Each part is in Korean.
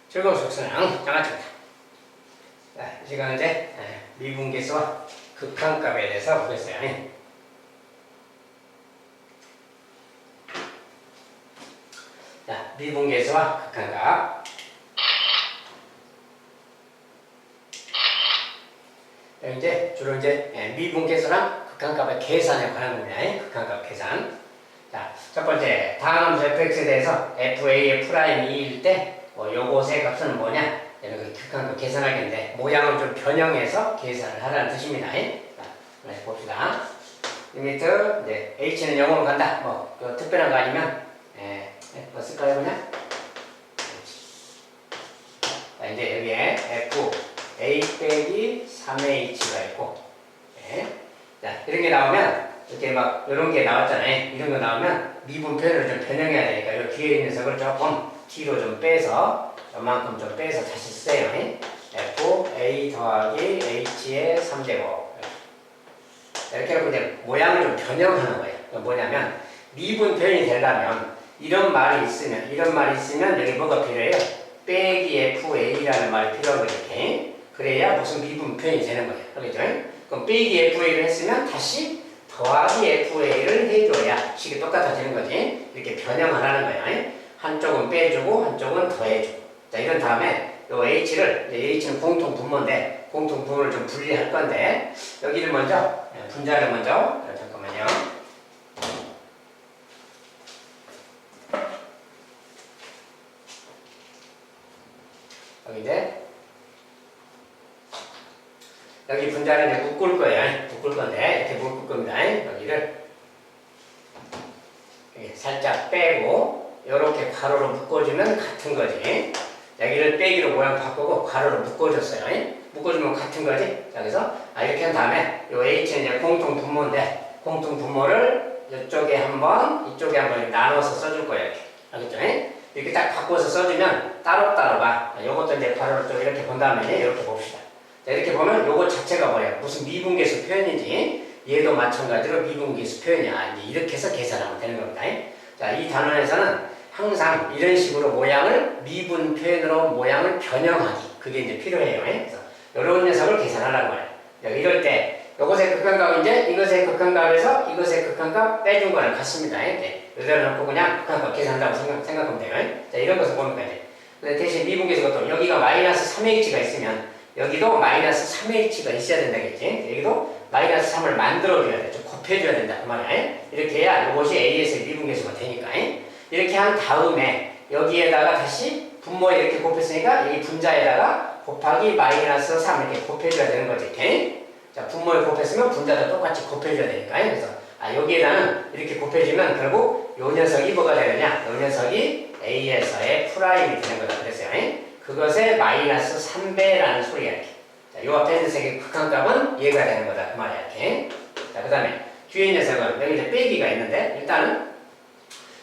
즐거운 속수능 장아찌입니다. 자, 이 시간은 이제 미분계수와 극한값에 대해서 보겠어요. 자, 미분계수와 극한값. 이제 주로 이제 미분계수랑 극한값의 계산에 관한 겁니다. 극한값 계산. 자, 첫 번째 다항함수 fx에 대해서 fA의 프라임 2일 때 요것의 값은 뭐냐? 이런 극한값 계산하겠는데 모양을 좀 변형해서 계산을 하라는 뜻입니다. 자, 봅시다. 리미트 이제 h는 0으로 간다. 특별한 거 아니면 뭐 쓸까요 그냥? 자, 이제 여기에 f a 빼기 3h가 있고, 자 이런 게 나오면 이렇게 막 이런 게 나왔잖아요. 이런 거 나오면 미분 표현을 좀 변형해야 되니까 이 뒤에 있는 녀석을 조금 뒤로 좀 빼서 요만큼 좀 빼서 다시 쓰세요. f a 더하기 h의 3제곱 이렇게 해서 이제 모양을 좀 변형하는 거예요. 뭐냐면 미분 표현이 되려면 이런 말이 있으면 여기 뭐가 필요해요? 빼기 fa라는 말이 필요한 거죠. 이렇게. 그래야 무슨 미분 표현이 되는 거예요. 그렇죠? 그럼 빼기 fa를 했으면 다시 더하기 fa를 해줘야 식이 똑같아지는 거지. 이렇게 변형하라는 거예요. 한쪽은 빼주고 한쪽은 더해주고. 자, 이런 다음에 요 h를 h는 공통 분모인데 공통 분모를 좀 분리할 건데 여기를 먼저 분자를 먼저 잠깐만요. 여기 이제 여기 분자를 이제 묶을 거예요. 묶을 건데 이렇게 묶을 겁니다. 여기를 여기 살짝 빼고 이렇게 가로로 묶어주면 같은 거지. 여기를 빼기로 모양 바꾸고 가로로 묶어줬어요. 묶어주면 같은 거지. 자, 그래서 이렇게 한 다음에 요 h는 이제 공통 분모인데 공통 분모를 이쪽에 한번 이쪽에 한번 나눠서 써줄 거예요. 이렇게. 알겠죠? 이렇게 딱 바꿔서 써주면 따로따로가 요것도 이제 바로 좀 이렇게 본 다음에 이렇게 봅시다. 자, 이렇게 보면 요거 자체가 뭐예요? 무슨 미분계수 표현인지 얘도 마찬가지로 미분계수 표현이야. 이제 이렇게 해서 계산하면 되는 겁니다. 자, 이 단원에서는 항상 이런 식으로 모양을 미분 표현으로 모양을 변형하기 그게 이제 필요해요. 그래서 이런 녀석을 계산하라는 거예요. 이럴 때 이것의 극한값은 이제 이것의 극한값에서 이것의 극한값 빼준 거랑 같습니다. 이대로 놓고 그냥 극한값 계산한다고 생각하면 돼요. 자, 이런 것을 보는 거예요. 근데 대신 미분계수가 여기가 마이너스 3h가 있으면 여기도 마이너스 3h가 있어야 된다겠지. 여기도 마이너스 3을 만들어줘야 돼. 좀 곱해줘야 된다. 그 말이야. 이렇게 해야 이것이 A에서의 미분계수가 되니까. 이렇게 한 다음에 여기에다가 다시 분모에 이렇게 곱했으니까 여기 분자에다가 곱하기 마이너스 3 이렇게 곱해줘야 되는 거지. 이렇게. 자, 분모에 곱했으면 분자도 똑같이 곱해줘야 되니까. 그래서 여기에다는 이렇게 곱해주면 결국 요 녀석이 뭐가 되느냐? 요 녀석이 A에서의 프라임이 되는 거다. 그랬어요. 그것의 마이너스 3배라는 소리야. 이렇게. 자, 요 앞에 있는 색의 극한값은 얘가 되는 거다. 그 말이야. 이렇게. 자, 그 다음에 뒤에 있는 녀석은 여기 이제 빼기가 있는데 일단은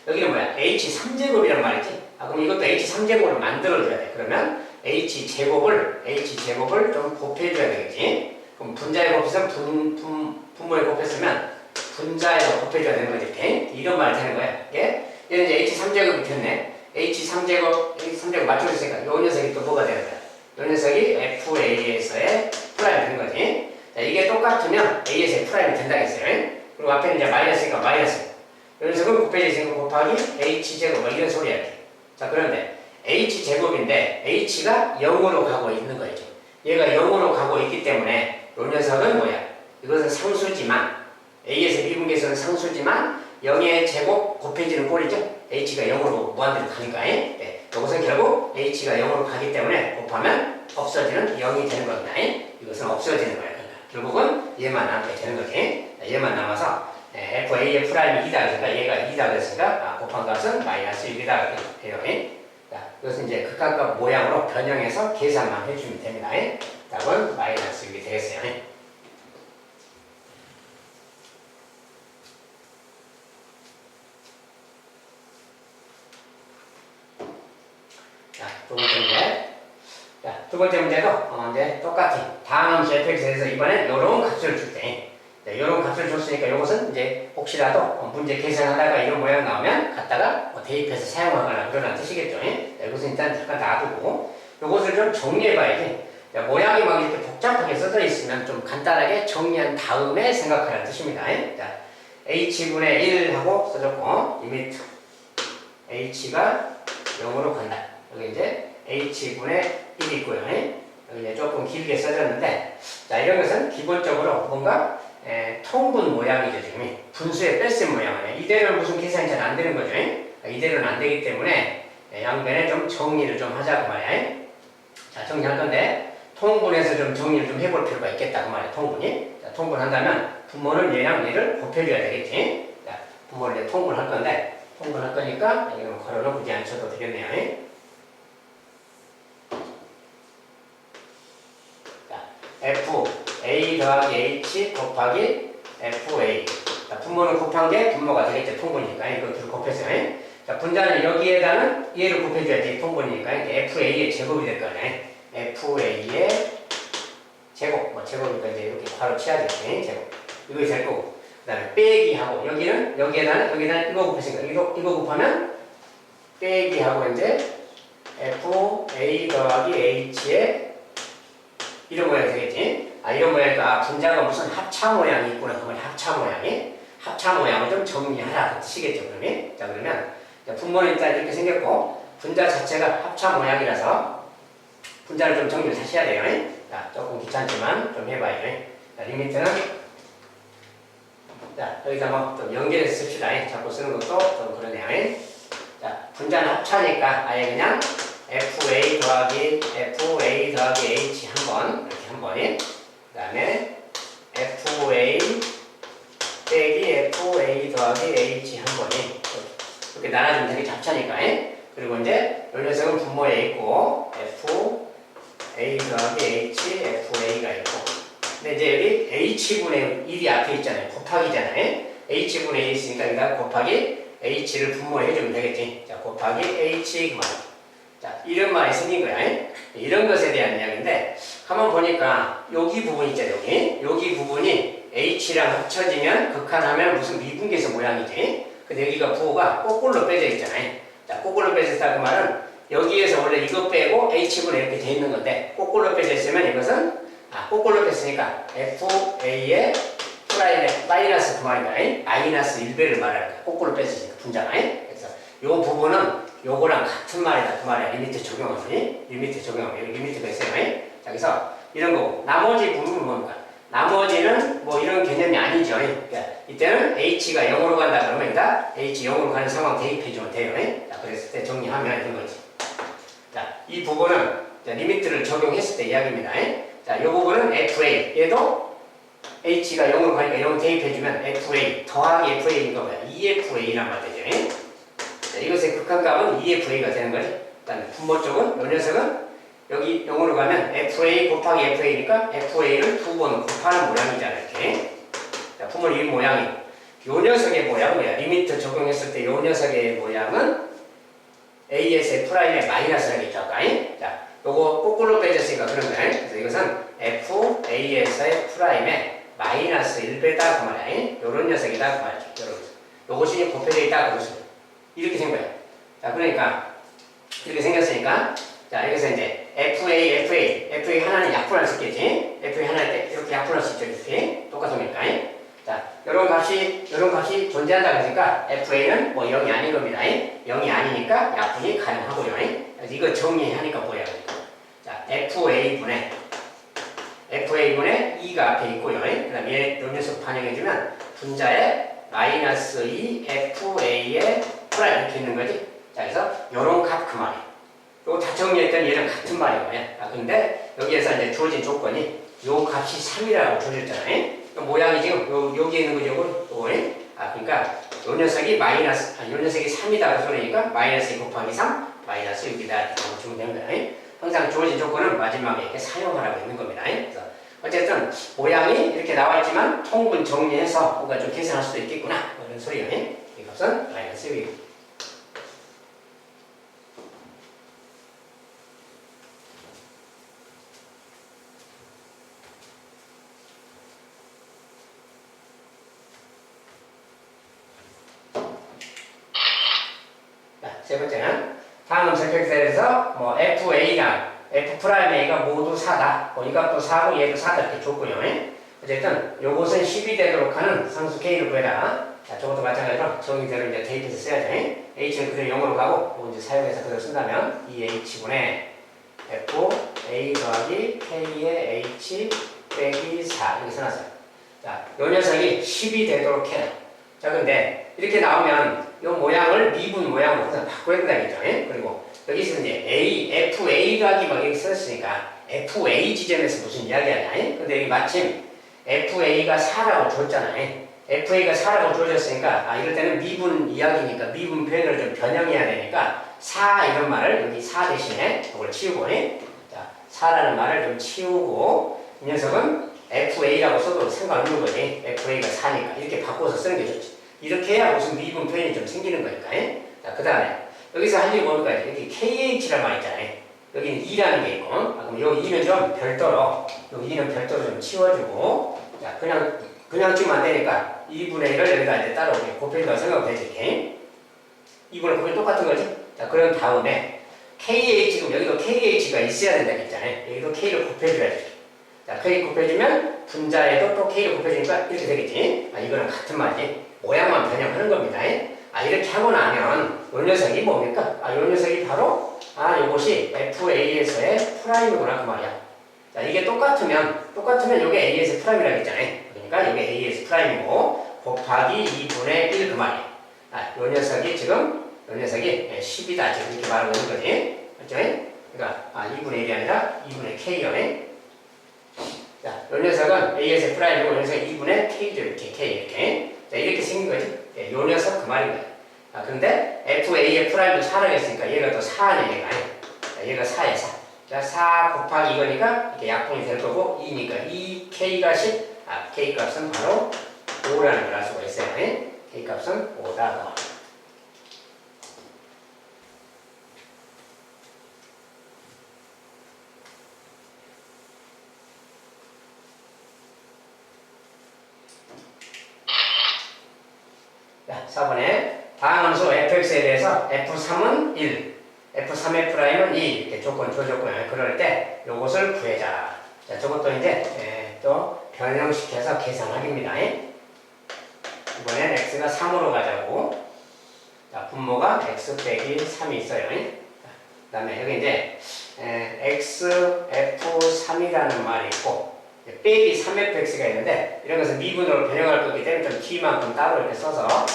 여기는 뭐야? h3제곱이란 말이지. 그럼 이것도 h3제곱을 만들어줘야 돼. 그러면 h제곱을 좀 곱해줘야 되겠지. 그럼 분자에 곱해서 분모에 곱했으면 분자에서 곱해줘야 되는 거지. 이렇게. 이런 말이 되는 거야. 이게. 얘는 이제 h3제곱이 됐네. h3제곱 맞춰주니까 요 녀석이 또 뭐가 되는 거야? 요 녀석이 FA에서의 프라임이 되는 거지. 자, 이게 똑같으면 A에서의 프라임이 된다겠어요. 그리고 앞에는 이제 마이너스니까 마이너스. 요 녀석은 곱해지니까 곱하기 H제곱 이런 소리야. 자, 그런데 H제곱인데 H가 0으로 가고 있는 거죠. 얘가 0으로 가고 있기 때문에 요 녀석은 뭐야? 이것은 상수지만 A에서 미분계수는 상수지만 0의 제곱 곱해지는 꼴이죠. H가 0으로 무한대로 가니까. 이것은 결국 H가 0으로 가기 때문에 곱하면 없어지는 0이 되는 겁니다. 이것은 없어지는 거예요. 결국은 얘만 남게 되는 거지. 얘만 남아서 FA의 프라임이 2다 그러니까 얘가 2다 그랬으니까 곱한 값은 마이너스 1이다 이렇게 돼요. 자, 이것은 이제 극한값 모양으로 변형해서 계산만 해주면 됩니다. 답은 마이너스 1이 되겠어요. 자, 두 번째 문제. 자, 두 번째 문제도 이제 똑같이 다항함수 fx에 대해서 이번엔 요런 값을 줄 때, 요런 값을 줬으니까 요것은 이제 혹시라도 문제 계산하다가 이런 모양 나오면 갖다가 대입해서 사용하거나 그러는 뜻이겠죠. 이것은 일단 잠깐 놔두고 이것을 좀 정리해봐야지. 자, 모양이 막 이렇게 복잡하게 써져 있으면 좀 간단하게 정리한 다음에 생각하라는 뜻입니다. 자, h분의 1 하고 써졌고 리미트 h가 0으로 간다. 여기 이제 h분의 1이 있고요. 여기 이제 조금 길게 써졌는데, 자, 이런 것은 기본적으로 뭔가 통분 모양이죠. 지금 분수의 뺄셈 모양이에요. 이대로는 무슨 계산이 잘 안 되는 거죠. 이대로는 안 되기 때문에 양변에 좀 정리를 좀 하자고 말이야. 자, 정리할 건데 통분해서 좀 정리를 좀 해볼 필요가 있겠다 그 말이야. 통분이. 자, 통분한다면 분모는 얘랑 얘를 곱해줘야 되겠지. 자, 분모를 이제 통분할 건데 통분할 거니까 이거는 괄호를 굳이 안 쳐도 되겠네요. 자, f a 더하기 h 곱하기 fa. 자, 분모는 곱한 게 분모가 되겠죠. 통분이니까 이거 둘 곱했어요. 자, 분자는 여기에다는 얘를 곱해줘야지. 통분이니까 fa의 제곱이 될 거네. fa의 제곱, 뭐 제곱이니까 이제 이렇게 바로 치야겠지. 제곱. 이거 될 거고. 그 다음에 빼기 하고 여기는 여기에다는 이거 곱했으니까 이거 곱하면 빼기 하고 이제 fa 더하기 h의 이런 모양이 되겠지. 아, 이런 모양이니까 분자가 무슨 합차 모양이 있구나. 그 말이 합차 모양이. 합차 모양을 좀 정리하라. 그 뜻이겠죠. 그러면. 자, 그러면 분모는 일단 이렇게 생겼고 분자 자체가 합차 모양이라서 분자를 좀 정리를 다시 해야 돼요. 자, 조금 귀찮지만 좀 해봐요. 자, 리미트는 자, 여기다 뭐 좀 연결해서 씁시다. 자꾸 쓰는 것도 좀 그러네요. 자, 분자는 합차니까 아예 그냥 fa 더하기 h 한 번, 이렇게 한 번이. 그 다음에 fa 빼기 fa 더하기 h 한 번이. 이렇게 나눠주면 되게 잡차니까. 그리고 이제 이 녀석은 분모에 있고 fa 더하기 h fa가 있고. 근데 이제 여기 h분의 1이 앞에 있잖아요. 곱하기잖아요. h분의 1이 있으니까 여기다 곱하기 h를 분모해 해주면 되겠지. 자, 곱하기 h 그 말. 자, 이런 말이 생긴 거야. 이런 것에 대한 이야기인데 한번 보니까 여기 부분 있잖아요. 여기 부분이 h랑 합쳐지면 극한하면 무슨 미분계수 모양이지. 근데 여기가 부호가 거꾸로 빼져 있잖아요. 자, 거꾸로 빼져 있다 그 말은 여기에서 원래 이거 빼고 h분에 이렇게 돼 있는 건데 거꾸로 빼져 있으면 이것은 거꾸로 뺐으니까 fa의 프라임의 마이너스 그 말이다. 마이너스 1배를 말하는 거야. 거꾸로 뺐으니까 분자가. 그래서 요 부분은 요거랑 같은 말이다 그 말이야. 리미트 적용하니 리미트 적용하면 여기 리미트가 있어요. 자, 그래서 이런 거고 나머지 부분은 뭡니까? 나머지는 뭐 이런 개념이 아니죠. 그러니까 이때는 h가 0으로 간다 그러면 여기다 h 0으로 가는 상황 대입해주면 돼요. 자, 그랬을 때 정리하면 이런 거지. 자, 이 부분은 리미트를 적용했을 때 이야기입니다. 자, 이 부분은 fa 얘도 h가 0으로 가니까 0 대입해주면 fa 더하기 fa인 거고요. 2fa란 말 되죠. 자, 이것의 극한값은 2fa가 되는 거지. 그다음에 분모 쪽은 이 녀석은 여기 0으로 가면 fa 곱하기 fa니까 fa를 두 번 곱하는 모양이잖아요. 이렇게. 자, 분모는 이 모양이고 요 녀석의 모양은 뭐야? 리미트 적용했을 때 요 녀석의 모양은 as의 프라임의 마이너스라겠죠. 아까. 자, 요거 거꾸로 빼졌으니까 그런 거야. 그래서 이것은 fas의 프라임의 마이너스 1배다 그 말이야. 요런 녀석이다 그 말이야. 요런 녀석. 요것이 곱해져 있다 그 것은 이렇게 생긴 거야. 자, 그러니까 이렇게 생겼으니까 자, 여기서 이제 fa 하나는 약분할 수 있겠지? fa 하나일 때 이렇게 약분할 수 있죠. 이렇게 똑같으니까. 자, 이런 값이 존재한다고 하니까 fa는 뭐 0이 아닌 겁니다. 0이 아니니까 약분이 가능하고요. 그래서 이거 정리하니까 뭐야? 자, fa분의 2가 앞에 있고요. 그 다음에 이 녀석 반영해주면 분자에 마이너스 2 fa의 프라임 이렇게 있는 거지. 자, 그래서 요런 값 그 말이야. 요거 다 정리했더니 얘랑 같은 말이에요. 근데 여기에서 이제 주어진 조건이 요 값이 3이라고 주어졌잖아요. 모양이 지금 여기에 있는 거죠. 요거. 그러니까 요 녀석이 요 녀석이 3이다 그러니까 마이너스 2 곱하기 3 마이너스 6이다 이렇게 주면 되는 거예요. 항상 주어진 조건은 마지막에 이렇게 사용하라고 있는 겁니다. 그래서 어쨌든 모양이 이렇게 나와 있지만 통분 정리해서 뭔가 좀 계산할 수도 있겠구나 뭐 이런 소리예요. 이 값은 마이너스 6이고. 세 번째는 방음수 fx에서 뭐 fa랑 f'a가 모두 4다. 뭐 이 값도 4고 얘도 4다 이렇게 줬고요. 어쨌든 요것은 10이 되도록 하는 상수 k를 구해라. 자, 저것도 마찬가지로 정의대로 이제 대입해서 써야죠. h는 그대로 0으로 가고 이제 사용해서 그대로 쓴다면 이 h분의 f a 더하기 k의 h 빼기 4 이렇게 써놨어요. 자, 요 녀석이 10이 되도록 해라. 자, 근데 이렇게 나오면 이 모양을 미분 모양으로 항상 바꿔야 된다겠죠. 그리고 여기서 이제 FA 각이 막 이렇게 썼으니까 FA 지점에서 무슨 이야기하냐. 근데 여기 마침 FA가 4라고 줬잖아요. FA가 4라고 주어졌으니까 이럴 때는 미분 이야기니까 미분 표현을 좀 변형해야 되니까 4 이런 말을 여기 4 대신에 이걸 치우고 자, 4라는 말을 좀 치우고 이 녀석은 FA라고 써도 상관없는 거지. FA가 4니까 이렇게 바꿔서 쓰는 게 좋지. 이렇게 해야 무슨 미분 표현이 좀 생기는 거니까. 자, 그 다음에 여기서 할 일이 뭡니까? 여기 KH란 말 있잖아요. 여기는 2라는 게 있고, 그럼 요 2는 좀 별도로, 요 2는 별도로 좀 치워주고, 자, 그냥 치면 안 되니까 2분의 1을 여기다 이제 따로 곱해준다고 생각하면 되지. 2분의 9이 똑같은 거지? 자, 그런 다음에 KH, 여기도 KH가 있어야 된다 했잖아요. 여기도 K를 곱해줘야지. 자, K 곱해주면 분자에도 또 K를 곱해주니까 이렇게 되겠지. 이거는 같은 말이지. 모양만 변형하는 겁니다. 이렇게 하고 나면 요 녀석이 뭡니까? 요 녀석이 바로 요것이 FA에서의 프라임이구나 그 말이야. 자, 이게 똑같으면 요게 A에서 프라임이라고 했잖아요. 그러니까 요게 A에서 프라임이고 곱하기 2분의 1 그 말이야. 요 녀석이 지금 요 녀석이 10이다 지금 이렇게 말하고 있는 거지. 맞죠? 그러니까 2분의 1이 아니라 2분의 K요. 자, 요 녀석은 A에서 프라임이고 요 녀석은 2분의 K죠. 이렇게 K 이렇게. 자, 이렇게 생긴 거지. 요 녀석 그 말인 거야. 근데 FA의 프라임도 4라고 했으니까 얘가 또 4네 얘가. 자, 얘가 4에 4. 자, 4 곱하기 이거니까 이렇게 약분이 될 거고 2니까 2K가 10. K 값은 바로 5라는 걸 알 수가 있어요. K 값은 5다. 자, 4번에 방함수 fx에 대해서 f3은 1, f3의 프라임은 2 이렇게 조건 줘줬고요. 그럴 때 요것을 구해자. 자, 저것도 이제 또 변형시켜서 계산하기입니다. 이번엔 x가 3으로 가자고. 자, 분모가 x 빼기 3이 있어요. 그 다음에 여기 이제 x, f3이라는 말이 있고 빼기 3fx가 있는데 이런 것은 미분으로 변형할 거기 때문에 좀 t만큼 따로 이렇게 써서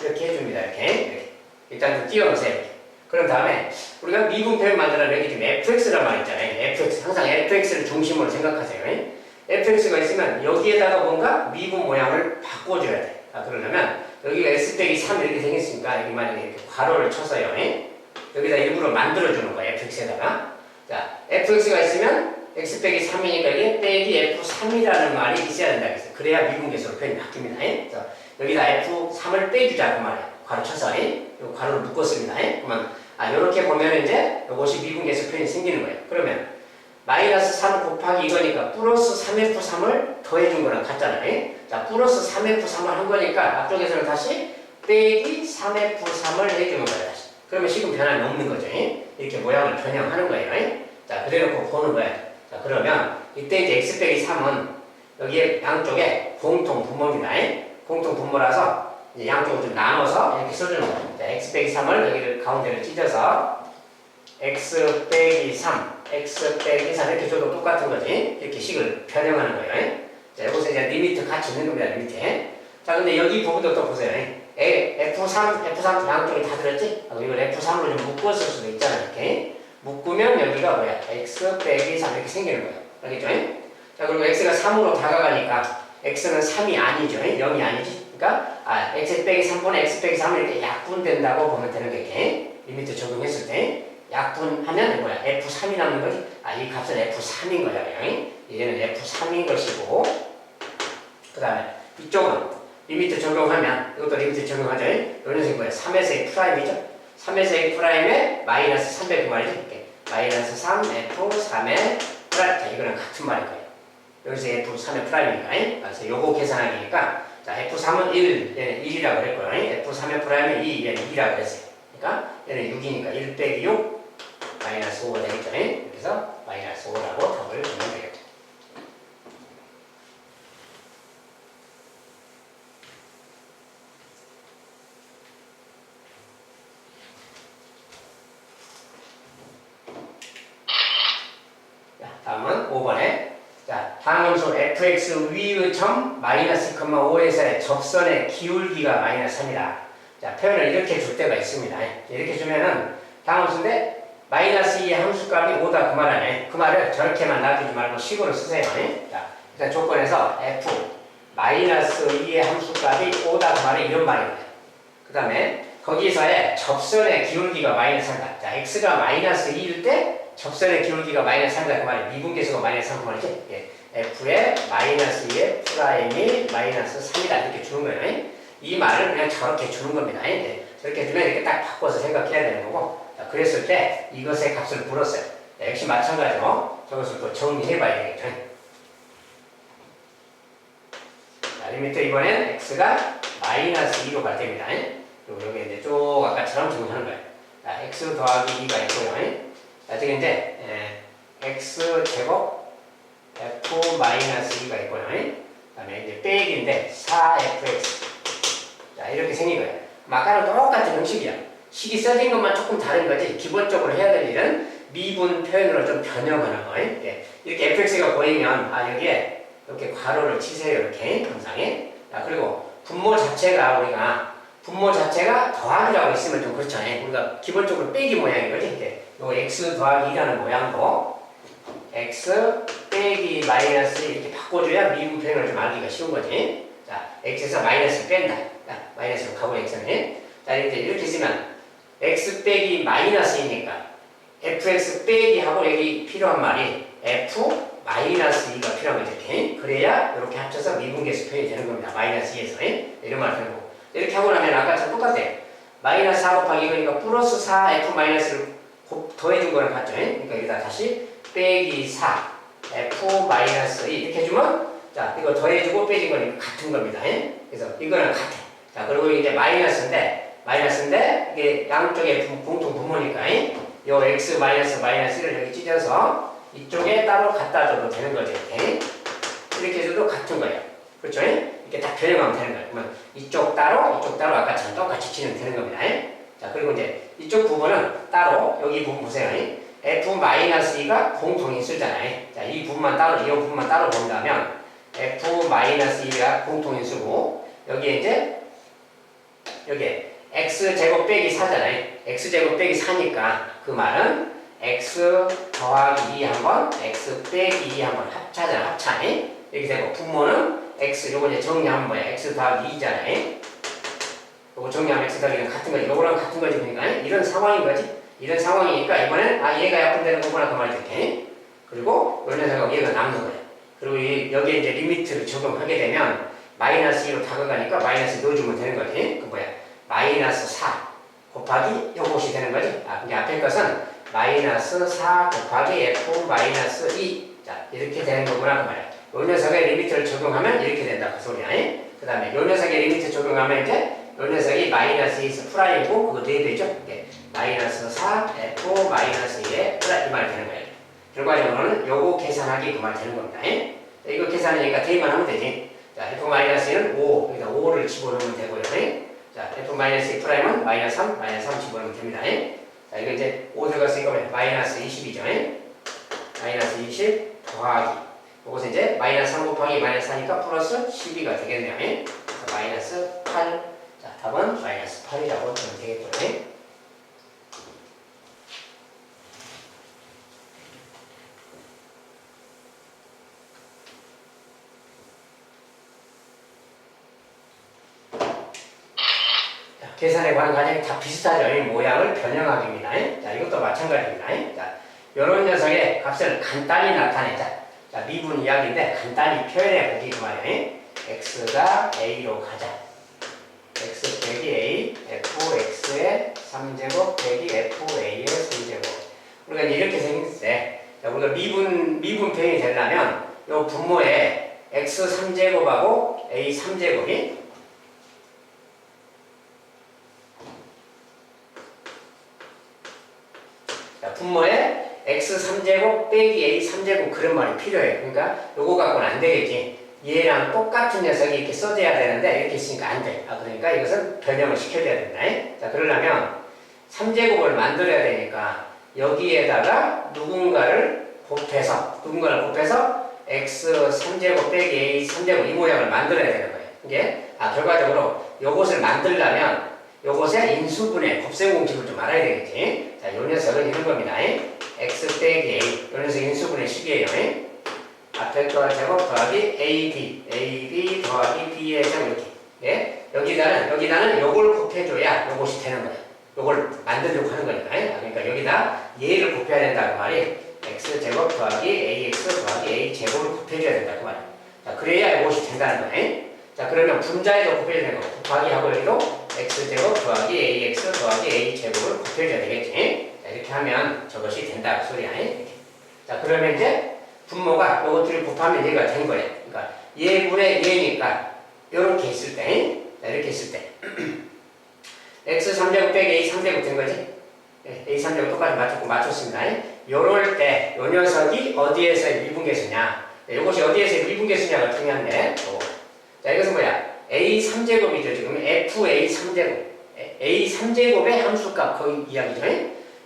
이렇게 해줍니다. 이렇게 일단 좀 띄워놓으세요. 이렇게. 그런 다음에 우리가 미분 표현 만들어면 여기 지금 fx란 말 있잖아요. fx 항상 fx를 중심으로 생각하세요. fx가 있으면 여기에다가 뭔가 미분 모양을 바꿔줘야 돼. 그러려면 여기가 x 빼기 3 이렇게 생겼으니까 여기 만약에 이렇게 괄호를 쳐서요. 여기다 일부러 만들어주는 거예요. fx에다가. 자, fx가 있으면 x 빼기 3이니까 이게 빼기 f3이라는 말이 있어야 된다 그랬어요. 그래야 미분계수로 표현이 바뀝니다. 그래서 여기다 f3을 빼주자 그 말이에요. 괄호 쳐서 이 괄호를 묶었습니다. 그러면 이렇게 보면 이제 이것이 미분계수 표현이 생기는 거예요. 그러면 마이너스 3 곱하기 이거니까 플러스 3f3을 더해준 거랑 같잖아요. 자, 플러스 3f3을 한 거니까 앞쪽에서는 다시 빼기 3f3을 해주는 거예요. 다시. 그러면 식은 변함이 없는 거죠. 이렇게 모양을 변형하는 거예요. 자, 그래놓고 보는 거예요. 자, 그러면 이때 이제 x 빼기 3은 여기에 양쪽에 공통 분모입니다. 공통 분모라서 이제 양쪽을 좀 나눠서 이렇게 써주는 거예요. 자, x 빼기 3을 여기를 가운데를 찢어서 x 빼기 3, x 빼기 3 이렇게 줘도 똑같은 거지. 이렇게 식을 변형하는 거예요. 자, 여기서 이제 리미트 같이 있는 겁니다. 리미트에. 자, 근데 여기 부분도 또 보세요. F3 양쪽이 다 들었지? 이걸 F3으로 좀 묶었을 수도 있잖아요. 이렇게. 묶으면 여기가 뭐야? x 빼기 3 이렇게 생기는 거예요. 알겠죠? 자, 그리고 x가 3으로 다가가니까 x는 3이 아니죠. 0이 아니지. 그러니까 x 빼기 3분의 x 빼기 3은 이렇게 약분된다고 보면 되는 게 이렇게 리미트 적용했을 때 약분하면 뭐야? f3이 남는 거지. 이 값은 f3인 거잖아요. 얘는 f3인 것이고 그 다음에 이쪽은 리미트 적용하면 이것도 리미트 적용하죠. 이 녀석이 뭐야? 3에서 의 프라임이죠. 3에서 a 프라임에 마이너스 300 그 말이죠. 이렇게. 마이너스 3 f3의 프라임. 자, 이거랑 같은 말일 거예요. 여기서 f3의 프라임이니까. 그래서 요거 계산하기니까 자, f3은 1, 얘는 1이라고 그랬고요. f3의 프라임은 2, 얘는 2라고 했어요. 그러니까 얘는 6이니까 1 빼기 6 마이너스 5가 되겠죠. 그래서 마이너스 5라고 답을 주면 되겠죠. 다음은 5번에 자, 항함수 fx 위의 점 마이너스 2,5에서의 접선의 기울기가 마이너스 3이다. 자, 표현을 이렇게 줄 때가 있습니다. 이렇게 주면은 항함수인데 마이너스 2의 함수값이 5다 그 말 아니에요. 그 말을 저렇게만 놔두지 말고 식으로 쓰세요. 자, 일단 조건에서 f 마이너스 2의 함수값이 5다 그 말은 이런 말입니다. 그 다음에 거기서의 접선의 기울기가 마이너스 3이다. 자, x가 마이너스 2일 때 접선의 기울기가 마이너스 3이다 그 말이 미분계수가 마이너스 3 그 말이지. 예. f의 마이너스 2의 프라임이 마이너스 3이다 이렇게 주는 거예요. 이 말을 그냥 저렇게 주는 겁니다. 예. 저렇게 주면 이렇게 딱 바꿔서 생각해야 되는 거고. 자, 그랬을 때 이것의 값을 물었어요. 자, 역시 마찬가지로 저것을 또 정리해 봐야 되겠죠. 자, 리미트 이번엔 x가 마이너스 2로 갈 때입니다. 그리고 여기 이제 쭉 아까처럼 적용하는 거예요. 자, x 더하기 2가 있고요. 나중에 이제 x 제곱 f 마이너스 2가 있고요. 그 다음에 이제 빼기인데 4fx 자 이렇게 생긴 거예요. 아까랑 똑같은 형식이야. 식이 써진 것만 조금 다른 거지 기본적으로 해야 될 일은 미분 표현으로 좀 변형하는 거예요. 이렇게 fx가 보이면 여기에 이렇게 괄호를 치세요. 이렇게 항상에. 자 그리고 분모 자체가 더하기라고 있으면 좀 그렇죠. 우리가 기본적으로 빼기 모양인 거지. 요 x 더하기 2라는 모양도 x 빼기 마이너스 이렇게 바꿔줘야 미분 표현을 좀 알기가 쉬운 거지. 자, x에서 마이너스 뺀다. 자, 마이너스로 가고 x는. 자, 이제 이렇게 쓰면 x 빼기 마이너스이니까 fx 빼기 하고 여기 필요한 말이 f 마이너스 2가 필요한 거죠. 이렇게. 그래야 이렇게 합쳐서 미분계수 표현이 되는 겁니다. 마이너스 2에서. 이런 말 되는 거고. 이렇게 하고 나면 아까처럼 똑같아요. 마이너스 4 곱하기 이거니까 플러스 4 f 마이너스를 더해준 거랑 같죠. 그러니까 여기다 다시 빼기 4 f 마이너스 2 이렇게 해주면 자 이거 더해주고 빼진 거니까 같은 겁니다. 그래서 이거는 같아. 자 그리고 이제 마이너스인데 이게 양쪽에 공통 분모니까 요 x 마이너스 마이너스를 여기 찢어서 이쪽에 따로 갖다 줘도 되는 거죠. 이렇게 해줘도 같은 거예요. 그렇죠? 이렇게 딱 변형하면 되는 거예요. 그러면 이쪽 따로 아까처럼 똑같이 치면 되는 겁니다. 자 그리고 이제 이쪽 부분은 따로 여기 부분 보세요. f-2가 공통인수잖아요. 자 이 부분만 따로 본다면 f-2가 공통인수고 여기에 이제 여기에 x제곱 빼기 4잖아요. x제곱 빼기 4니까 그 말은 x 더하기 2 한번 x 빼기 2 한번 합차잖아. 합차. 이렇게 되고 분모는 x 요거 이제 정리하면 뭐야? x 더하기 2잖아요. 요거 정리하면 x 더하기는 같은 거지. 요거랑 같은 거지. 그러니까 이런 상황인 거지. 이런 상황이니까 이번엔 얘가 약분되는 거구나 그 말이 이렇게. 그리고 요 녀석하고 얘가 남는 거야. 그리고 여기에 이제 리미트를 적용하게 되면 마이너스 2로 다가가니까 마이너스 넣어주면 되는 거지. 그 뭐야? 마이너스 4 곱하기 요것이 되는 거지. 근데 앞에 것은 마이너스 4 곱하기 f 마이너스 2 자 이렇게 되는 거구나 그 말이야. 요 녀석의 리미트를 적용하면 이렇게 된다 그 소리야. 그 다음에 요 녀석의 리미트 적용하면 이제 요 녀석이 마이너스 2에서 프라임이고 그거 4배죠. 마이너스 4 f 마이너스 2의 프라임 이 말이 되는 거예요. 결과적으로는 요거 계산하기 그 말이 되는 겁니다. 이거 계산하니까 대입만 하면 되지. 자 f 마이너스 2는 5 여기다 5를 집어넣으면 되고요. 자 f 마이너스 2 프라임은 마이너스 3 집어넣으면 됩니다. 자 이거 이제 5 들어갔으니까 마이너스 20이죠. 마이너스 20 더하기 이것은 이제 마이너스 3 곱하기 마이너스 4니까 플러스 12가 되겠네요. 그래서 마이너스 8 자 답은 마이너스 8이라고 보면 되겠죠. 계산에 관한 과정이 다 비슷하죠. 모양을 변형하기입니다. 자, 이것도 마찬가지입니다. 자, 요런 녀석의 값을 간단히 나타내자. 자, 미분 이야기인데 간단히 표현해 보기 그 말이에요. x가 a로 가자. x 빼기 a, fx의 3제곱 빼기 fa의 3제곱. 우리가 이렇게 생겼을 자, 우리가 미분 표현이 되려면 요 분모에 x 3제곱하고 a 3제곱이 x 3제곱 빼기 a 3제곱 그런 말이 필요해요. 그러니까 요거 갖고는 안 되겠지. 얘랑 똑같은 녀석이 이렇게 써져야 되는데 이렇게 있으니까 안 돼. 그러니까 이것은 변형을 시켜줘야 된다. 자, 그러려면 3제곱을 만들어야 되니까 여기에다가 누군가를 곱해서 x 3제곱 빼기 a 3제곱 이 모양을 만들어야 되는 거예요. 이게 결과적으로 요것을 만들려면 요것의 인수분해 곱셈 공식을 좀 알아야 되겠지. 자, 요 녀석은 이런 겁니다. x 빼기 a 요 녀석 인수분해 식이에요. 앞에 거 제곱 더하기 ab 더하기 b의 제곱 이렇게. 예? 여기다는 요걸 곱해줘야 요것이 되는 거예요. 요걸 만들려고 하는 거니까. 그러니까 여기다 얘를 곱해야 된다고 말이 x 제곱 더하기 ax 더하기 a 제곱을 곱해줘야 된다고 말이야. 자, 그래야 이것이 된다는 거네. 자, 그러면 분자에도 곱해줘야 되는 거. 곱하기 하고 여기도 x 제곱 더하기 ax 더하기 a 제곱을 곱해줘야 되겠지. 자, 이렇게 하면 저것이 된다고 소리야. 이렇게. 자, 그러면 이제 분모가 요거 둘이 곱하면 얘가 된 거야. 그러니까 얘분의 얘니까 요렇게 했을 때, 자, 이렇게 했을 때 x 3제곱 빼기 a 3제곱 된 거지? a 3제곱 똑같이 맞췄습니다. 요럴 때 요 녀석이 어디에서의 미분계수냐? 요것이 어디에서의 미분계수냐가 중요한데, 자, 이것은 뭐야? a 3제곱이죠. 지금 fa 3제곱. a 3제곱의 함수값 거의 이야기죠.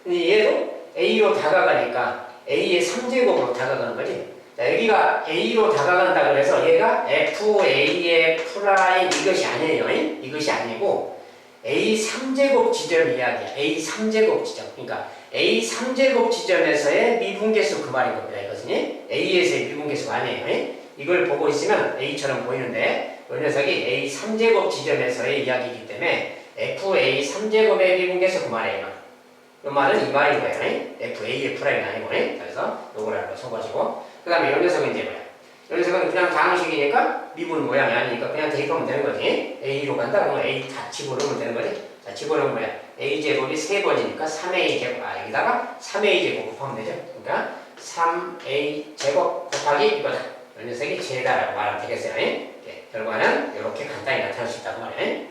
근데 얘도 a로 다가가니까 a의 3제곱으로 다가가는 거지. 자, 여기가 a로 다가간다 그래서 얘가 fa의 프라임 이것이 아니에요. 이것이 아니고 a 3제곱 지점 이야기야. a 3제곱 지점. 그러니까 a 3제곱 지점에서의 미분계수 그 말인 겁니다. 이것은 a에서의 미분계수가 아니에요. 이걸 보고 있으면 a처럼 보이는데 이 녀석이 a 3제곱 지점에서의 이야기이기 때문에 fa 3제곱의 미분계수 그 말이에요. 이 말은 이 말인 거예요. fa의 프라임이 아니고. 그래서 요걸 알고 쳐가지고 그 다음에 이 녀석은 이제 뭐야? 이 녀석은 그냥 방식이니까 미분 모양이 아니니까 그냥 대입하면 되는 거지. a로 간다 그러면 a 다 집어넣으면 되는 거지. 자, 집어넣으면 뭐야? a제곱이 3번이니까 3a제곱. 여기다가 3a제곱 곱하면 되죠. 그러니까 3a제곱 곱하기 이거다. 이 녀석이 제다라고 말하면 되겠어요. 결과는 이렇게 간단히 나타날 수 있다고 말이에요.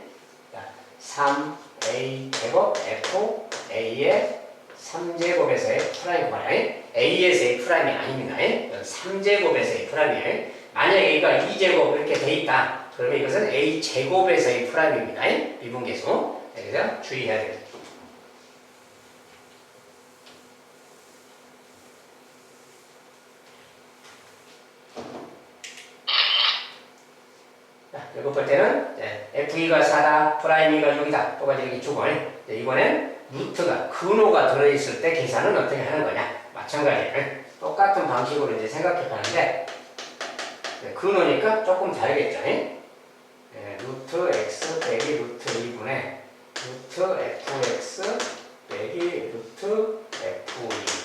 3a제곱 f a의 3제곱에서의 프라임 말이에요. a에서의 프라임이 아닙니다. 3제곱에서의 프라임이에요. 만약에 얘가 2제곱 이렇게 돼 있다. 그러면 이것은 a제곱에서의 프라임입니다. 미분계수. 그래서 주의해야 되겠습니다. 이거 볼 때는 f2가 4다, 프라임 2가 6이다. 똑같이 이렇게 주고 이번엔 루트가 근호가 들어있을 때 계산은 어떻게 하는 거냐? 마찬가지예요. 똑같은 방식으로 이제 생각해 가는데 근호니까 조금 다르겠죠. 루트 x 빼기 루트 2분의 루트 fx 빼기 루트 f2.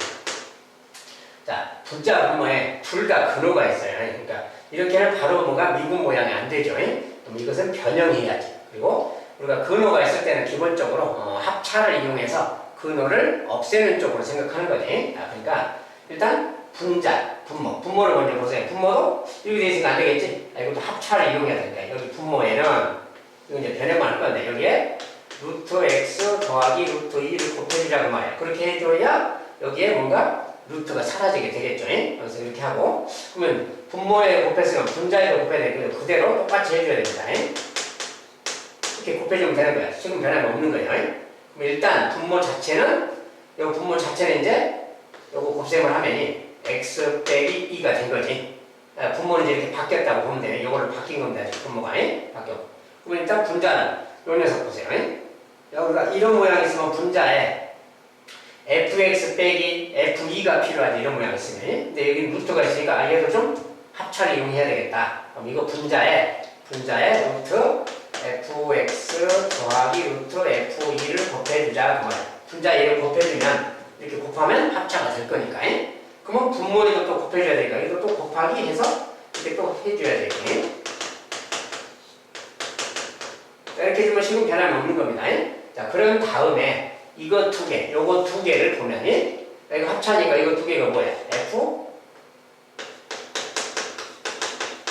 자, 분자 분모에 둘 다 근호가 있어요. 그러니까 이렇게는 바로 뭐가 미분 모양이 안 되죠. 그럼 이것은 변형해야지. 그리고 우리가 근호가 있을 때는 기본적으로 합차를 이용해서 근호를 없애는 쪽으로 생각하는 거지. 그러니까 일단 분자, 분모를 먼저 보세요. 분모도 이렇게 되어 있으니까 안 되겠지. 이것도 합차를 이용해야 되니까 여기 분모에는 이거 이제 변형만 할 건데 여기에 루트 x 더하기 루트 2를 곱해주자고 말이야. 그렇게 해줘야 여기에 뭔가 루트가 사라지게 되겠죠. 그래서 이렇게 하고 그러면 분모에 곱했으면 분자에도 곱해야 되고 그대로 똑같이 해줘야 됩니다. 이렇게 곱해주면 되는 거야. 지금 변함이 없는 거예요. 그럼 일단 분모 자체는 이제 요거 곱셈을 하면이 x 빼기 2가 된 거지. 분모는 이제 이렇게 바뀌었다고 보면 돼요. 요거를 바뀐 겁니다. 분모가 바뀌었고. 그럼 일단 분자는 요 녀석 보세요. 여기가 이런 모양이 있으면 분자에 fx 빼기 f2가 필요하지. 이런 모양이 있으면. 근데 여기 루트가 있으니까 얘도 좀 합차를 이용해야 되겠다. 그럼 이거 분자에 루트 fx 더하기 루트 f2를 곱해주자. 그 말이야. 분자 얘를 곱해주면 이렇게 곱하면 합차가 될 거니까. 그러면 분모에도 또 곱해줘야 되니까 이거 또 곱하기 해서 이렇게 또 해줘야 되겠지. 이렇게 해주면 지금 변함이 없는 겁니다. 자, 그런 다음에 이거 두 개, 요거 두 개를 보면 이거 합차니까 이거 두 개가 뭐야? F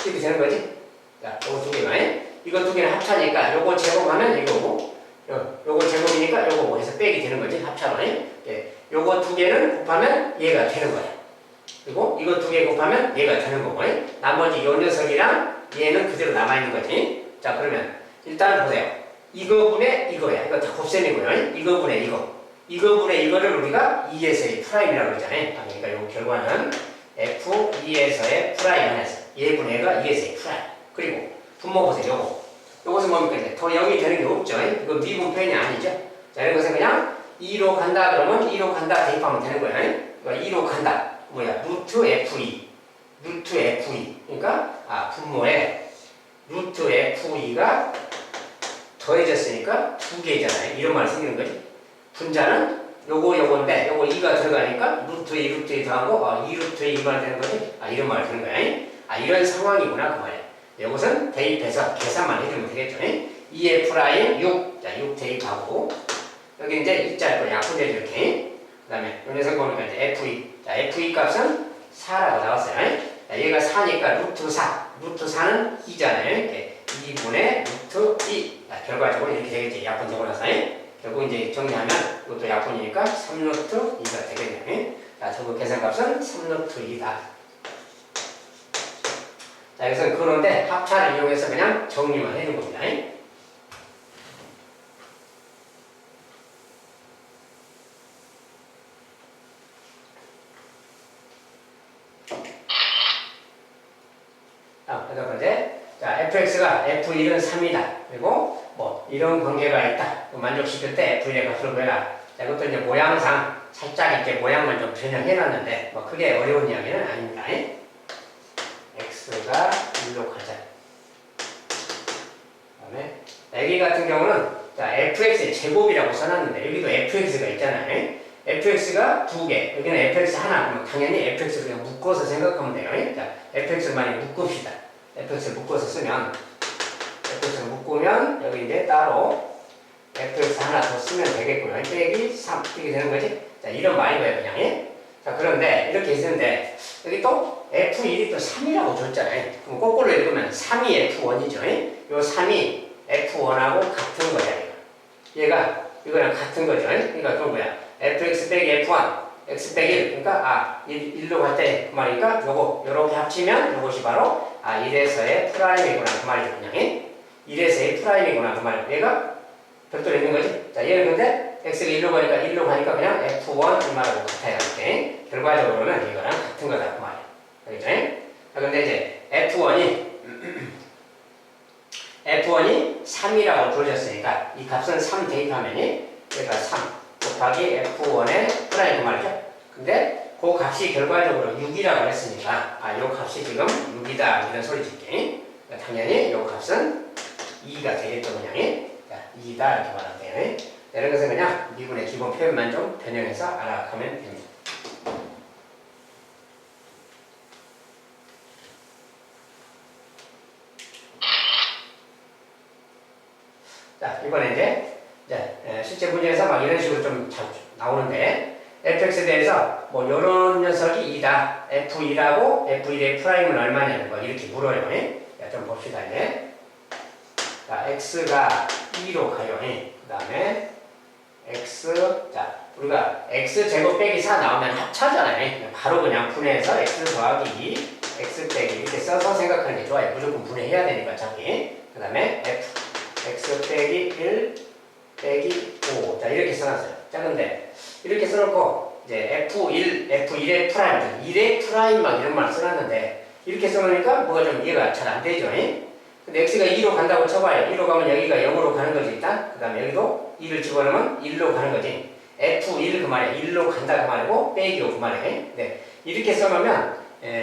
이렇게 되는 거지? 자, 요거 두 개가 이거 두 개는 합차니까 요거 제곱하면 이거고 요거 제곱이니까 요거 뭐 해서 빼기 되는 거지, 합차로. 예. 요거 두 개는 곱하면 얘가 되는 거야. 그리고 이거 두 개 곱하면 얘가 되는 거고. 나머지 요 녀석이랑 얘는 그대로 남아있는 거지. 자, 그러면 일단 보세요. 이거분의 이거야. 이거 다 곱셈이고요. 이거분의 이거. 이거분의 이거를 우리가 2에서의 프라임이라고 그러잖아요. 그러니까 요 결과는 F2에서의 프라임 안에서 얘분의 얘가 2에서의 프라임. 그리고 분모 보세요. 요거. 요것은 뭡니까? 이제 더 0이 되는 게 없죠. 이거 미분 표현이 아니죠. 자, 이런 것은 그냥 2로 간다 그러면 2로 간다 대입하면 되는 거예요. 그러니까 2로 간다. 뭐야? 루트 F2. 루트 F2. 그러니까 분모에 루트 F2가 더해졌으니까 두 개잖아요. 이런 말이 생기는 거지. 분자는 요건데 요거 2가 들어가니까 루트 2 루트 2 더하고 2 루트 2만 되는 거지. 이런 말이 되는 거야. 이런 상황이구나 그 말이야. 이것은 대입해서 계산만 해주면 되겠죠. 2의 프라임 6. 자, 6 대입하고 여기 이제 2자일 거 약분되죠 이렇게. 그 다음에 요 녀석 보니까 이제 F2. 자, F2 값은 4라고 나왔어요. 자, 얘가 4니까 루트 4. 루트 4는 2잖아요. 이렇게 2분의 루트 2. 자, 결과적으로 이렇게 되겠지. 약분되고 나서. 결국 이제 정리하면 이것도 약분이니까 3루트 2가 되겠네요. 자, 저거 계산값은 3루트 2다. 자, 여기서 그런데 합차를 이용해서 그냥 정리만 해준 겁니다. 그래서 이제 자, fx가 f1은 3이다. 그리고 뭐 이런 관계가 있다. 만족시킬 때 f의 값을 구해라. 자, 이것도 이제 모양상 살짝 이렇게 모양만 좀 변형해놨는데 뭐 크게 어려운 이야기는 아닙니다. x가 1로 가자. 그다음에 여기 같은 경우는 자, fx의 제곱이라고 써놨는데 여기도 fx가 있잖아요. fx가 두 개, 여기는 fx 하나. 그러면 당연히 fx를 그냥 묶어서 생각하면 돼요. 자, fx를 많이 묶읍시다. fx를 묶어서 쓰면 fx를 묶으면 여기 이제 따로 fx 하나 더 쓰면 되겠고요. 빼기 3 이렇게 되는 거지. 자, 이런 말이고요 그냥. 자, 그런데 이렇게 있는데 여기 또 f1이 또 3이라고 줬잖아요. 그럼 거꾸로 읽으면 3이 f1이죠. 요 3이 f1하고 같은 거야. 얘가 이거랑 같은 거죠. 그러니까 그건 뭐야? fx 빼기 f1 x 빼기 1. 그러니까 1로 갈 때 그 말이니까 요렇게 합치면 요것이 바로 1에서의 프라임이구나 그 말이죠. 그냥 1에서의 프라임이구나 그 말이죠. 얘가 별도로 있는 거지. 자, 얘는 근데 x가 1로 가니까 그냥 f1 이 말하고 같아요. 이렇게. 결과적으로는 이거랑 같은 거다 그 말이야. 알겠죠? 자, 근데 이제 f1이 3이라고 주어졌으니까 이 값은 3 대입하면이 얘가 3 곱하기 f1의 프라임 그 말이죠. 근데 그 값이 결과적으로 6이라고 했으니까 요 값이 지금 6이다 이런 소리 짓게. 그러니까 당연히 요 값은 2가 되겠죠 그냥. 2다 이렇게 말하면 돼요. 이런 것은 그냥 미분의 기본 표현만 좀 변형해서 알아가면 됩니다. 자, 이번에 이제 실제 문제에서 막 이런 식으로 좀 자주 나오는데 fx에 대해서 뭐 요런 녀석이 2다. f2라고 f1의 프라임은 얼마냐는 거 이렇게 물어요. 자, 좀 봅시다 이제. 자, x가 2로 가요. 그 다음에 x, 자, 우리가 x 제곱 빼기 4 나오면 합차잖아요. 바로 그냥 분해해서 x 더하기 2, x 빼기 이렇게 써서 생각하는 게 좋아요. 무조건 분해해야 되니까 어차피. 그 다음에 x 빼기 1 빼기 5. 자, 이렇게 써놨어요. 자, 근데 이렇게 써놓고 이제 f1의 프라임, 1의 프라임 막 이런 말 써놨는데 이렇게 써놓으니까 뭐가 좀 이해가 잘 안 되죠. 근데 x가 2로 간다고 쳐봐요. 2로 가면 여기가 0으로 가는 거지 일단. 그 다음에 여기도 2를 집어넣으면 1로 가는 거지. f1 그 말이야. 1로 간다 그 말이고 빼기 5 그 말이야. 네. 이렇게 써놓으면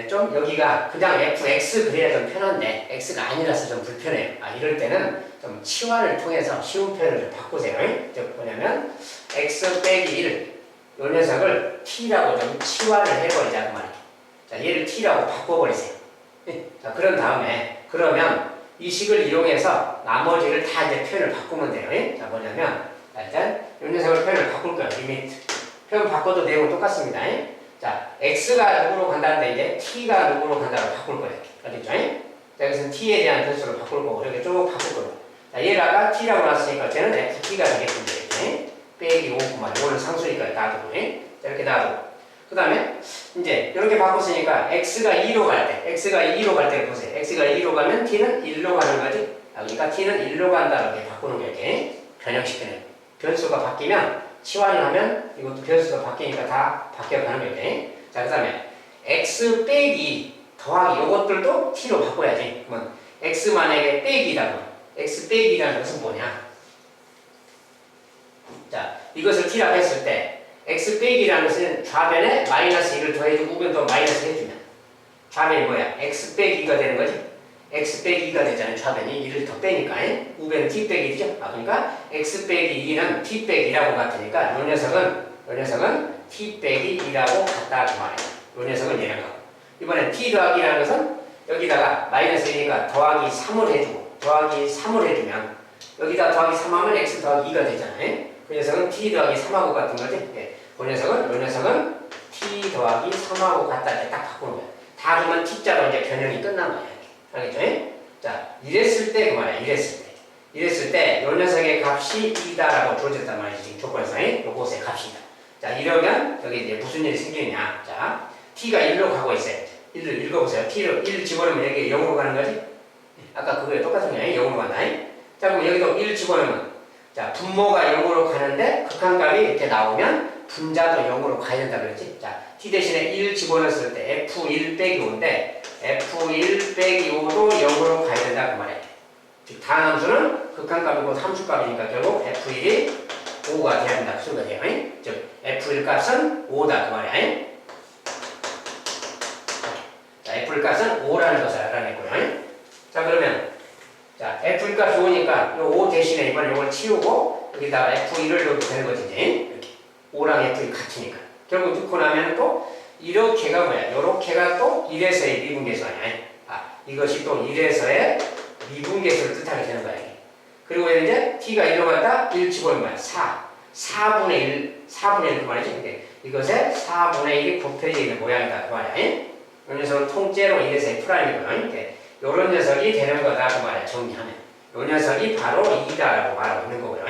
좀 여기가 그냥 fx 그래야 좀 편한데 x가 아니라서 좀 불편해요. 이럴 때는 좀 치환을 통해서 쉬운 표현을 좀 바꾸세요. 즉 뭐냐면 x 빼기 1 요 녀석을 t라고 좀 치환을 해버리자 그 말이에요. 자, 얘를 t라고 바꿔버리세요. 자, 그런 다음에 그러면 이 식을 이용해서 나머지를 다 이제 표현을 바꾸면 돼요. 자, 뭐냐면 일단 요 녀석을 표현을 바꿀 거예요. 리미트. 표현 바꿔도 내용은 똑같습니다. 자, x가 누구로 간다는데 이제 t가 누구로 간다고 바꿀 거예요. 알겠죠? 자, 여기서는 t에 대한 변수로 바꿀 거고 이렇게 쭉 바꿀 거예요. 자, 얘라가 t라고 놨으니까 쟤는 ft가 되겠군요. 이렇게. 빼기 5, 5는 상수니까 놔두고. 자, 이렇게 놔두고. 그 다음에 이제 이렇게 바꿨으니까 x가 2로 갈 때, x가 2로 갈 때 보세요. x가 2로 가면 t는 1로 가는 거지. 그러니까 t는 1로 간다 이렇게 바꾸는 게 이렇게 변형시키는. 변수가 바뀌면 치환을 하면 이것도 변수가 바뀌니까 다 바뀌어가는 거예요. 자, 그 다음에 x 빼기 더하기 이것들도 t로 바꿔야지. 그러면 x 만약에 빼기라고 x 빼기라는 것은 뭐냐? 자, 이것을 t라고 했을 때 x 빼기라는 것은 좌변에 마이너스 1을 더해주고 우변도 마이너스 해주면 좌변이 뭐야? x 빼기 2가 되는 거지? x 빼기 2가 되잖아요. 좌변이 1을 더 빼니까 우변은 t 빼기 2죠? 그러니까 x 빼기 2는 t 빼기 2라고 같으니까 이 녀석은 t 빼기 2라고 같다 그 말이에요. 이 녀석은 얘랑 같고 이번엔 t 더하기라는 것은 여기다가 마이너스 1이니까 더하기 3을 해주면 여기다 더하기 3하면 x 더하기 2가 되잖아요. 그 녀석은 t 더하기 3하고 같은 거지. 그 녀석은 t 더하기 3하고 같다 이렇게 딱 바꾸는 거야. 다 그러면 t자로 이제 변형이 끝난 거야. 알겠죠? 자, 이랬을 때 그 말이야. 이랬을 때 이 녀석의 값이 2다라고 주어졌단 말이지. 지금 조건에서 요것의 값이다. 자, 이러면 여기 이제 무슨 일이 생기느냐? 자, t가 1로 가고 있어요. 1을 읽어보세요. t를 1을 집어넣으면 여기 0으로 가는 거지? 아까 그거에 똑같은 거야. 0으로 간다. 자, 그럼 여기도 1을 집어넣으면 자, 분모가 0으로 가는데 극한값이 이렇게 나오면 분자도 0으로 가야 된다 그랬지? 자, t 대신에 1 집어넣었을 때 f1 빼기 5인데 f1 빼기 5도 0으로 가야 된다 그 말이야. 즉, 다함수는 극한값이고 함수값이니까 결국 f1이 5가 돼야 된다 그 소리가 돼요. 즉, f1 값은 5다 그 말이야. 자, f1 값은 5라는 것을 알아냈고요. 자, 그러면 자, f1 값이 5니까 이 5 대신에 이번에 이걸 치우고 여기다가 f1을 넣어도 되는 거지. 이렇게 5랑 f1 같으니까 결국 넣고 나면 또 이렇게가 뭐야? 요렇게가 또 1에서의 미분계수 아니야? 이것이 또 1에서의 미분계수를 뜻하게 되는 거야. 그리고 이제 t가 1로 갔다 1 집어넣으면 4분의 1 그 말이지. 이것의 4분의 1이 곱해져 있는 모양이다 그 말이야. 이 녀석은 통째로 1에서 f'이고요. 요런 녀석이 되는 거다 그 말이야. 정리하면 요 녀석이 바로 2다라고 말하고 있는 거고요.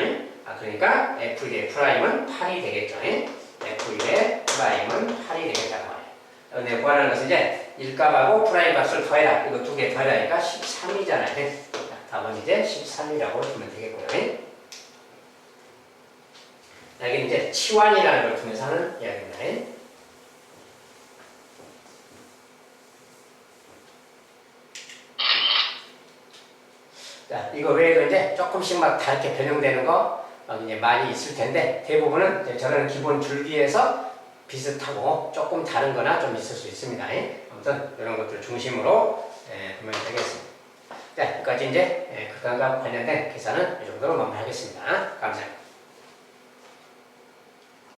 그러니까 f1의 프라임은 8이 되겠죠. f1의 프라임은 8이 되겠다 그 말이야. 근데 구하는 것은 이제 1값하고 프라임 값을 더해라. 이거 두 개 더해라니까 13이잖아요. 답은 이제 13이라고 두면 되겠고요. 여기 이제 치환이라는 걸 통해서 하는 이야기입니다. 자, 이거 외에도 이제 조금씩 막 다르게 변형되는 거 이제 많이 있을 텐데 대부분은 이제 저는 기본 줄기에서 비슷하고 조금 다른 거나 좀 있을 수 있습니다. 아무튼 이런 것들 중심으로 보면 되겠습니다. 자, 여기까지 이제 극한과 관련된 계산은 이 정도로 마무리하겠습니다. 감사합니다.